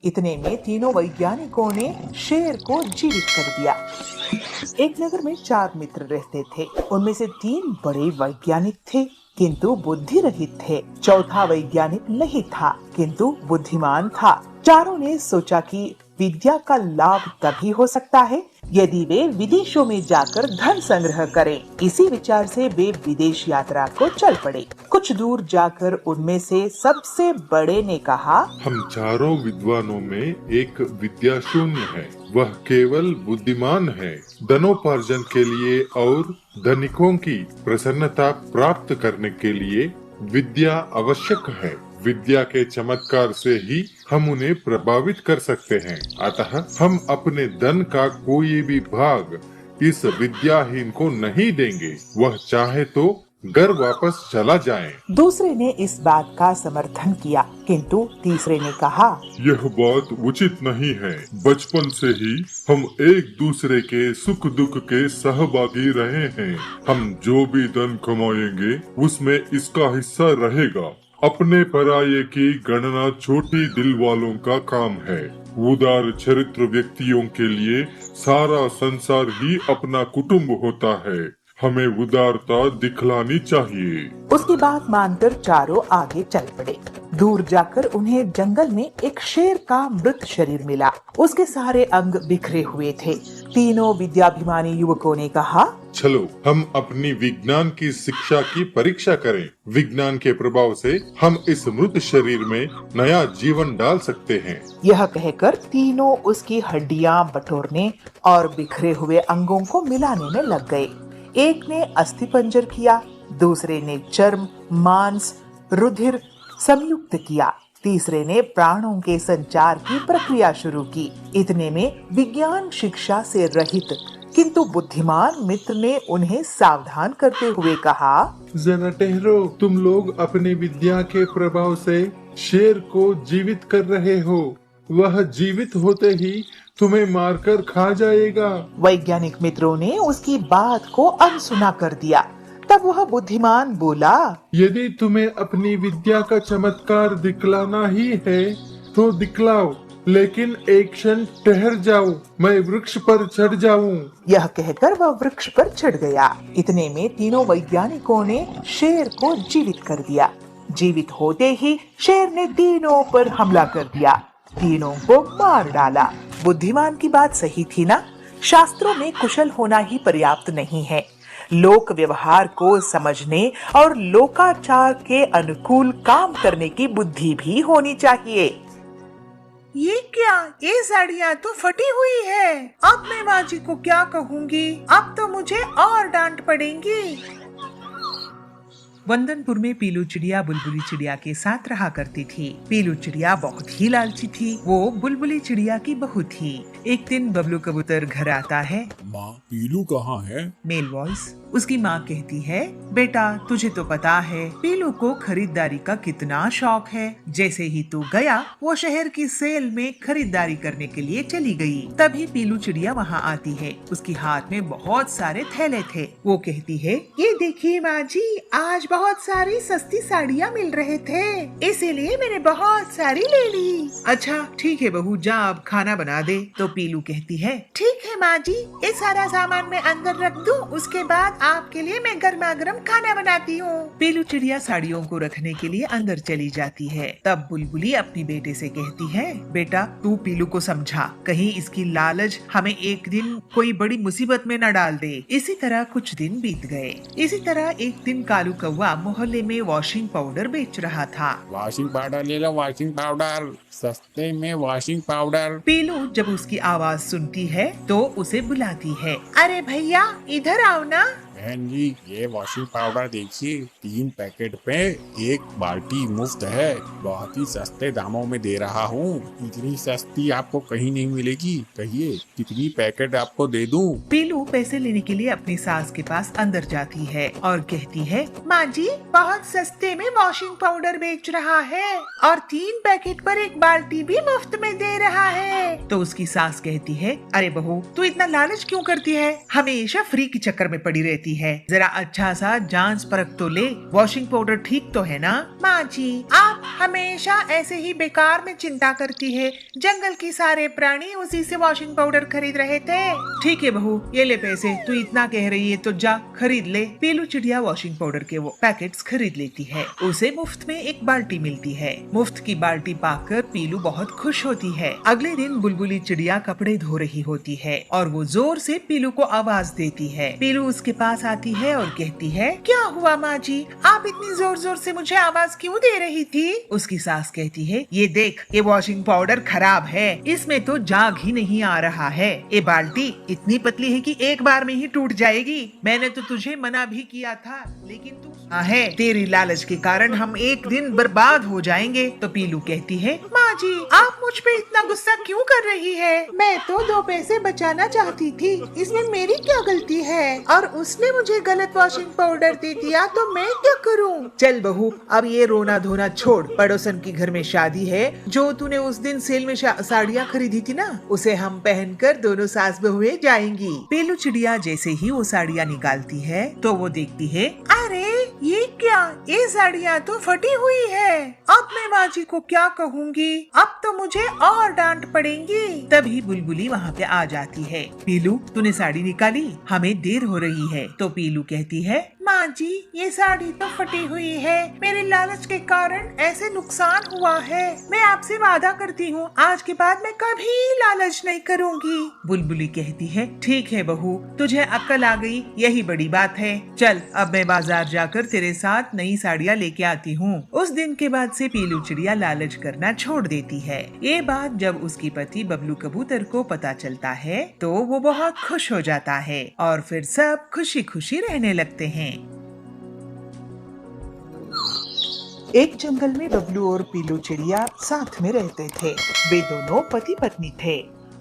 इतने में तीनों वैज्ञानिकों ने शेर को जीवित कर दिया। एक नगर में 4 मित्र रहते थे। उनमें से 3 बड़े वैज्ञानिक थे किंतु बुद्धि रहित थे। चौथा वैज्ञानिक नहीं था किंतु बुद्धिमान था। चारों ने सोचा कि विद्या का लाभ तभी हो सकता है यदि वे विदेशों में जाकर धन संग्रह करें। इसी विचार से वे विदेश यात्रा को चल पड़े। कुछ दूर जाकर उनमें से सबसे बड़े ने कहा, हम चारों विद्वानों में एक विद्या शून्य है, वह केवल बुद्धिमान है। धनोपार्जन के लिए और धनिकों की प्रसन्नता प्राप्त करने के लिए विद्या आवश्यक है। विद्या के चमत्कार से ही हम उन्हें प्रभावित कर सकते हैं। अतः हम अपने धन का कोई भी भाग इस विद्याहीन को नहीं देंगे। वह चाहे तो घर वापस चला जाए। दूसरे ने इस बात का समर्थन किया किंतु तीसरे ने कहा, यह बात उचित नहीं है। बचपन से ही हम एक दूसरे के सुख दुख के सहभागी रहे हैं। हम जो भी धन कमाएंगे उसमें इसका हिस्सा रहेगा। अपने पराये की गणना छोटी दिल वालों का काम है। उदार चरित्र व्यक्तियों के लिए सारा संसार ही अपना कुटुंब होता है। हमें उदारता दिखलानी चाहिए। उसकी बात मानकर चारों आगे चल पड़े। दूर जाकर उन्हें जंगल में एक शेर का मृत शरीर मिला। उसके सारे अंग बिखरे हुए थे। तीनों विद्याभिमानी युवकों ने कहा, चलो हम अपनी विज्ञान की शिक्षा की परीक्षा करें। विज्ञान के प्रभाव से हम इस मृत शरीर में नया जीवन डाल सकते हैं। यह कहकर तीनों उसकी हड्डियां बटोरने और बिखरे हुए अंगों को मिलाने में लग गए। एक ने अस्थिपंजर किया, दूसरे ने चर्म, मांस, रुधिर संयुक्त किया, तीसरे ने प्राणों के संचार की प्रक्रिया शुरू की। इतने में विज्ञान शिक्षा से रहित किंतु बुद्धिमान मित्र ने उन्हें सावधान करते हुए कहा, जरा ठहरो, तुम लोग अपनी विद्या के प्रभाव से शेर को जीवित कर रहे हो। वह जीवित होते ही तुम्हें मारकर खा जाएगा। वैज्ञानिक मित्रों ने उसकी बात को अनसुना कर दिया। तब वह बुद्धिमान बोला, यदि तुम्हें अपनी विद्या का चमत्कार दिखलाना ही है तो दिखलाओ, लेकिन एक क्षण ठहर जाओ, मैं वृक्ष पर चढ़ जाऊं। यह कहकर वह वृक्ष पर चढ़ गया। इतने में तीनों वैज्ञानिकों ने शेर को जीवित कर दिया। जीवित होते ही शेर ने तीनों पर हमला कर दिया, तीनों को मार डाला। बुद्धिमान की बात सही थी ना? शास्त्रों में कुशल होना ही पर्याप्त नहीं है। लोक व्यवहार को समझने और लोकाचार के अनुकूल काम करने की बुद्धि भी होनी चाहिए। ये क्या? ये साड़ियाँ तो फटी हुई है। अब मैं माँ जी को क्या कहूँगी? अब तो मुझे और डांट पड़ेगी। वंदनपुर में पीलू चिड़िया बुलबुली चिड़िया के साथ रहा करती थी। पीलू चिड़िया बहुत ही लालची थी। वो बुलबुली चिड़िया की बहू थी। एक दिन बबलू कबूतर घर आता है। माँ, पीलू कहाँ है? Male voice. उसकी माँ कहती है, बेटा तुझे तो पता है पीलू को खरीदारी का कितना शौक है। जैसे ही तू गया वो शहर की सेल में खरीदारी करने के लिए चली गई। तभी पीलू चिड़िया वहाँ आती है। उसके हाथ में बहुत सारे थैले थे। वो कहती है, ये देखिए माँ जी, आज बहुत सारी सस्ती साड़ियाँ मिल रहे थे, इसीलिए मैंने बहुत सारी ले ली। अच्छा ठीक है बहू, जा अब खाना बना दे। तो पीलू कहती है, ठीक है माँ जी, ये सारा सामान मैं अंदर रख दूँ, उसके बाद आपके लिए मैं गर्मा गर्म खाना बनाती हूँ। पीलू चिड़िया साड़ियों को रखने के लिए अंदर चली जाती है। तब बुलबुली अपनी बेटे से कहती है, बेटा तू पीलू को समझा, कहीं इसकी लालच हमें एक दिन कोई बड़ी मुसीबत में न डाल दे। इसी तरह कुछ दिन बीत गए। इसी तरह एक दिन कालू कौवा मोहल्ले में वॉशिंग पाउडर बेच रहा था। वॉशिंग पाउडर ले लो, वॉशिंग पाउडर, सस्ते में वॉशिंग पाउडर। पीलू जब उसकी आवाज सुनती है तो उसे बुलाती है। अरे भैया इधर आओ ना। बहन जी, ये वॉशिंग पाउडर देखिए, 3 पैकेट पे 1 बाल्टी मुफ्त है। बहुत ही सस्ते दामों में दे रहा हूँ। इतनी सस्ती आपको कहीं नहीं मिलेगी। कहिए कितनी पैकेट आपको दे दूँ? पीलू पैसे लेने के लिए अपनी सास के पास अंदर जाती है और कहती है, माँ जी बहुत सस्ते में वॉशिंग पाउडर बेच रहा है और 3 पैकेट पर 1 बाल्टी भी मुफ्त में दे रहा है। तो उसकी सास कहती है, अरे बहू तू इतना लालच क्यों करती है? हमेशा फ्री के चक्कर में पड़ी रहती देती है। जरा अच्छा सा जांच परख तो ले, वॉशिंग पाउडर ठीक तो है ना? माँ जी, आप हमेशा ऐसे ही बेकार में चिंता करती है। जंगल के सारे प्राणी उसी से वॉशिंग पाउडर खरीद रहे थे। ठीक है बहू, ये ले पैसे, तू इतना कह रही है तो जा खरीद ले। पीलू चिड़िया वॉशिंग पाउडर के वो पैकेट्स खरीद लेती है। उसे मुफ्त में एक बाल्टी मिलती है। मुफ्त की बाल्टी पाकर पीलू बहुत खुश होती है। अगले दिन बुलबुली चिड़िया कपड़े धो रही होती है और वो जोर से पीलू को आवाज देती है। पीलू उसके पास आती है और कहती है, क्या हुआ माँ जी, आप इतनी जोर जोर से मुझे आवाज क्यों दे रही थी? उसकी सास कहती है, ये देख, ये वॉशिंग पाउडर खराब है, इसमें तो जाग ही नहीं आ रहा है। ये बाल्टी इतनी पतली है कि एक बार में ही टूट जाएगी। मैंने तो तुझे मना भी किया था, लेकिन तू है, तेरी लालच के कारण हम एक दिन बर्बाद हो जाएंगे। तो पीलू कहती है, माँ जी, आप मुझ पे इतना गुस्सा क्यों कर रही है? मैं तो 2 पैसे बचाना चाहती थी, इसमें मेरी क्या गलती है? और उसने मुझे गलत वॉशिंग पाउडर दे दिया तो मैं क्या करूँ? चल बहू, अब ये रोना धोना छोड़। पड़ोसन के घर में शादी है, जो तूने उस दिन सेल में साड़ियाँ खरीदी थी ना, उसे हम पहनकर दोनों सास बहुएं जाएंगी। पीलू चिड़िया जैसे ही वो साड़ियाँ निकालती है तो वो देखती है, अरे ये क्या, ये साड़ियाँ तो फटी हुई है। अब मैं माँ जी को क्या कहूँगी? अब तो मुझे और डांट पड़ेगी। तभी बुलबुली वहाँ पे आ जाती है। पीलू, तूने साड़ी निकाली, हमें देर हो रही है। तो पीलू कहती है, माँ जी, ये साड़ी तो फटी हुई है, मेरे लालच के कारण ऐसे नुकसान हुआ है। मैं आपसे वादा करती हूँ, आज के बाद मैं कभी लालच नहीं करूँगी। बुलबुली कहती है, ठीक है बहू, तुझे अक्ल आ गई, यही बड़ी बात है। चल, अब मैं बाजार जाकर तेरे साथ नई साड़ियाँ लेके आती हूँ। उस दिन के बाद से पीलू चिड़िया लालच करना छोड़ देती है। ये बात जब उसकी पति बबलू कबूतर को पता चलता है तो वो बहुत खुश हो जाता है और फिर सब खुशी खुशी रहने लगते हैं। एक जंगल में बबलू और पीलू चिड़िया साथ में रहते थे। वे दोनों पति पत्नी थे।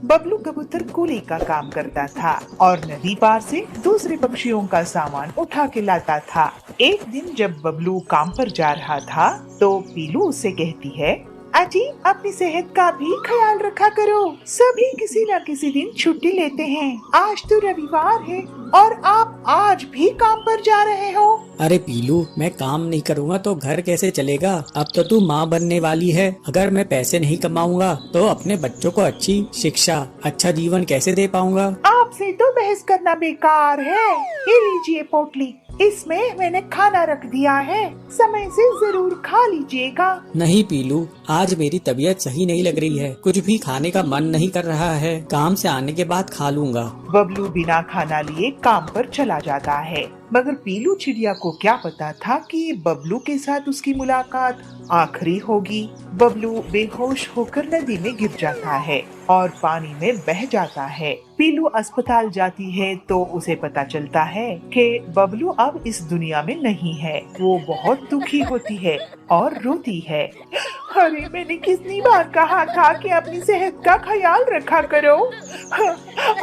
बबलू कबूतर कूली का काम करता था और नदी पार से दूसरे पक्षियों का सामान उठा के लाता था। एक दिन जब बबलू काम पर जा रहा था तो पीलू उससे कहती है, अजी, अपनी सेहत का भी ख्याल रखा करो। सभी किसी न किसी दिन छुट्टी लेते हैं। आज तो रविवार है और आप आज भी काम पर जा रहे हो। अरे पीलू, मैं काम नहीं करूँगा तो घर कैसे चलेगा? अब तो तू माँ बनने वाली है। अगर मैं पैसे नहीं कमाऊंगा तो अपने बच्चों को अच्छी शिक्षा, अच्छा जीवन कैसे दे पाऊंगा? आपसे तो बहस करना बेकार है। ये लीजिए पोटली, इसमें मैंने खाना रख दिया है, समय से जरूर खा लीजिएगा। नहीं पीलू, आज मेरी तबीयत सही नहीं लग रही है, कुछ भी खाने का मन नहीं कर रहा है। काम से आने के बाद खा लूंगा। बबलू बिना खाना लिए काम पर चला जाता है, मगर पीलू चिड़िया को क्या पता था कि बबलू के साथ उसकी मुलाकात आखिरी होगी। बबलू बेहोश होकर नदी में गिर जाता है और पानी में बह जाता है। पीलू अस्पताल जाती है तो उसे पता चलता है कि बबलू अब इस दुनिया में नहीं है। वो बहुत दुखी होती है और रोती है। अरे, मैंने कितनी बार कहा था कि अपनी सेहत का ख्याल रखा करो।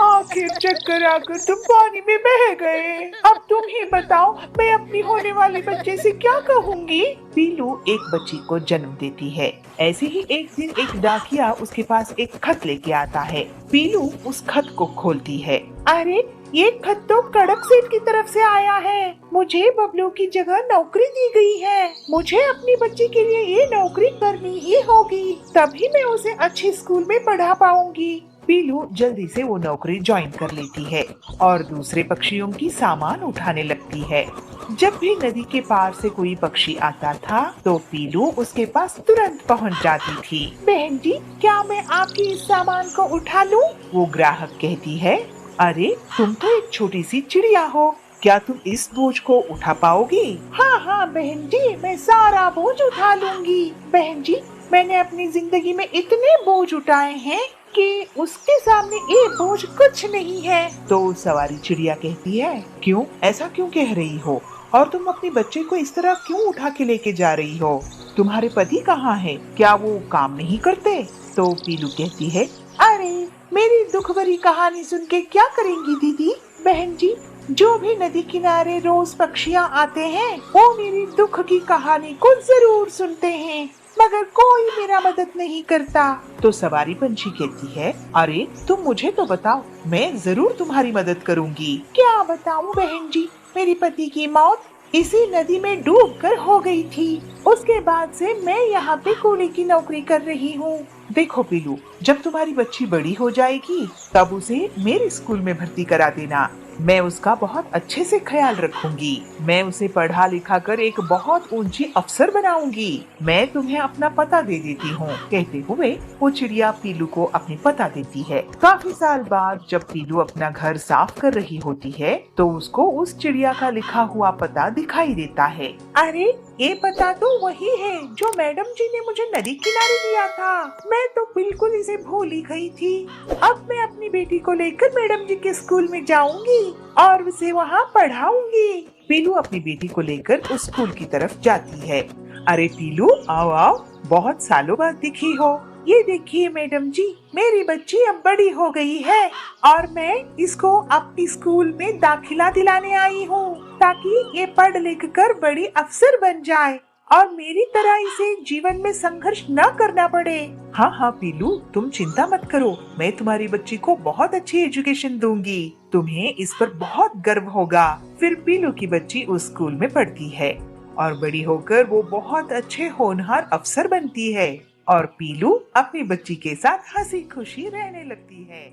आखिर चक्कर आकर तुम पानी में बह गए। अब तुम ही बताओ, मैं अपनी होने वाले बच्चे से क्या कहूँगी? पीलू एक बच्ची को जन्म देती है। ऐसे ही एक दिन एक डाकिया उसके पास एक खत लेके आता है। पीलू उस खत को खोलती है। अरे, ये खत तो कड़क सेठ की तरफ से आया है। मुझे बबलू की जगह नौकरी दी गई है। मुझे अपनी बच्ची के लिए ये नौकरी करनी ही होगी, तभी मैं उसे अच्छे स्कूल में पढ़ा पाऊंगी। पीलू जल्दी से वो नौकरी ज्वाइन कर लेती है और दूसरे पक्षियों की सामान उठाने लगती है। जब भी नदी के पार से कोई पक्षी आता था तो पीलू उसके पास तुरंत पहुंच जाती थी। बहन जी, क्या मैं आपकी इस सामान को उठा लूं? वो ग्राहक कहती है, अरे तुम तो एक छोटी सी चिड़िया हो, क्या तुम इस बोझ को उठा पाओगी? हाँ बहन जी, मैं सारा बोझ उठा लूंगी। बहन जी, मैंने अपनी जिंदगी में इतने बोझ उठाए हैं कि उसके सामने ये बोझ कुछ नहीं है। तो सवारी चिड़िया कहती है, क्यों, ऐसा क्यों कह रही हो? और तुम अपने बच्चे को इस तरह क्यों उठा के लेके जा रही हो? तुम्हारे पति कहाँ हैं? क्या वो काम नहीं करते? तो पीलू कहती है, अरे, मेरी दुख भरी कहानी सुन के क्या करेंगी दीदी? बहन जी, जो भी नदी किनारे रोज पक्षियाँ आते हैं वो मेरी दुख की कहानी को जरूर सुनते हैं, मगर कोई मेरा मदद नहीं करता। तो सवारी पंछी कहती है, अरे तुम मुझे तो बताओ, मैं जरूर तुम्हारी मदद करूंगी। क्या बताऊं बहन जी, मेरी पति की मौत इसी नदी में डूबकर हो गई थी। उसके बाद से मैं यहाँ पे कूली की नौकरी कर रही हूँ। देखो पीलू, जब तुम्हारी बच्ची बड़ी हो जाएगी तब उसे मेरे स्कूल में भर्ती करा देना। मैं उसका बहुत अच्छे से ख्याल रखूंगी। मैं उसे पढ़ा लिखा कर एक बहुत ऊंची अफसर बनाऊंगी। मैं तुम्हें अपना पता दे देती हूँ। कहते हुए वो चिड़िया पीलू को अपनी पता देती है। काफी साल बाद जब पीलू अपना घर साफ कर रही होती है तो उसको उस चिड़िया का लिखा हुआ पता दिखाई देता है। अरे ये पता तो वही है जो मैडम जी ने मुझे नदी किनारे दिया था। मैं तो बिल्कुल इसे भूल ही गई थी। अब मैं अपनी बेटी को लेकर मैडम जी के स्कूल में जाऊंगी और उसे वहाँ पढ़ाऊंगी। पीलू अपनी बेटी को लेकर उस स्कूल की तरफ जाती है। अरे पीलू, आओ आओ, बहुत सालों बाद दिखी हो। ये देखिए मैडम जी, मेरी बच्ची अब बड़ी हो गई है और मैं इसको अपनी स्कूल में दाखिला दिलाने आई हूँ ताकि ये पढ़ लिख कर बड़ी अफसर बन जाए और मेरी तरह इसे जीवन में संघर्ष न करना पड़े। हाँ हाँ पीलू, तुम चिंता मत करो। मैं तुम्हारी बच्ची को बहुत अच्छी एजुकेशन दूंगी। तुम्हें इस पर बहुत गर्व होगा। फिर पीलू की बच्ची उस स्कूल में पढ़ती है और बड़ी होकर वो बहुत अच्छे होनहार अफसर बनती है और पीलू अपनी बच्ची के साथ हंसी खुशी रहने लगती है।